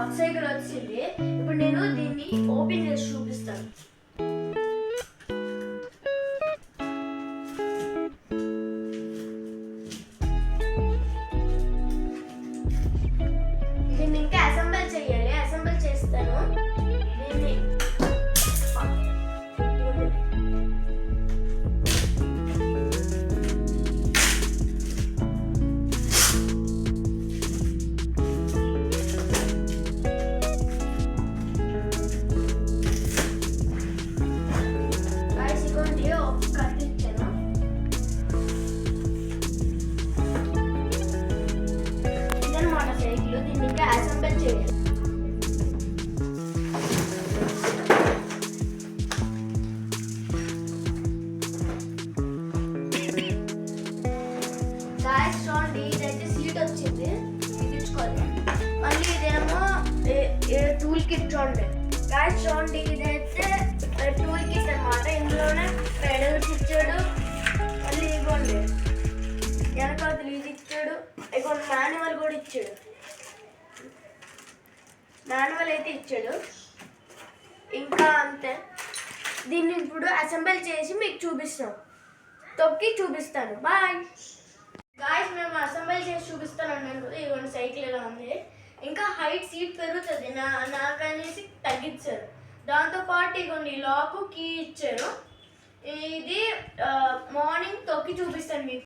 కొత్త సైకిల్ వచ్చింది. ఇప్పుడు నేను దీన్ని ఓపెన్ చేసి చూపిస్తాను. దీన్ని ఇంకా అసెంబుల్ చేయాలి. అసెంబుల్ చేస్తాను. దీన్ని కట్టించాను. ఇదన్నమాట సైకిల్. దీన్ని ఇంకా అసెంబుల్ చేయాలి. గాయస్ చూడండి, ఇదైతే సీట్ వచ్చింది, ఎక్కించుకోవాలి. మళ్ళీ ఇదేమో టూల్ కిట్. చూడండి గాయస్, చూడండి ఇదైతే టూల్ కిట్ అనమాట. ఇందులోనే పెడల్స్ ఇచ్చాడు. మళ్ళీ ఇవ్వండి వెనకాతలు ఇది ఇచ్చాడు. ఇవ్వండి మాన్యువల్ కూడా ఇచ్చాడు. మాన్యువల్ అయితే ఇచ్చాడు. ఇంకా అంతే. దీన్ని ఇప్పుడు అసెంబుల్ చేసి మీకు చూపిస్తాం. తొక్కి చూపిస్తాను. బాయ్ గాయస్, మేము అసెంబుల్ చేసి చూపిస్తాను అన్నాను కదా. ఇవ్వండి సైకిల్ ఎలా ఉంది. ఇంకా హైట్ సీట్ పెరుగుతుంది. నాకనేసి తగ్గించారు. దాంతోపాటు ఇవ్వండి లాక్ కీ ఇచ్చారు. ఇది మార్నింగ్ తొక్కి చూపిస్తాను మీకు.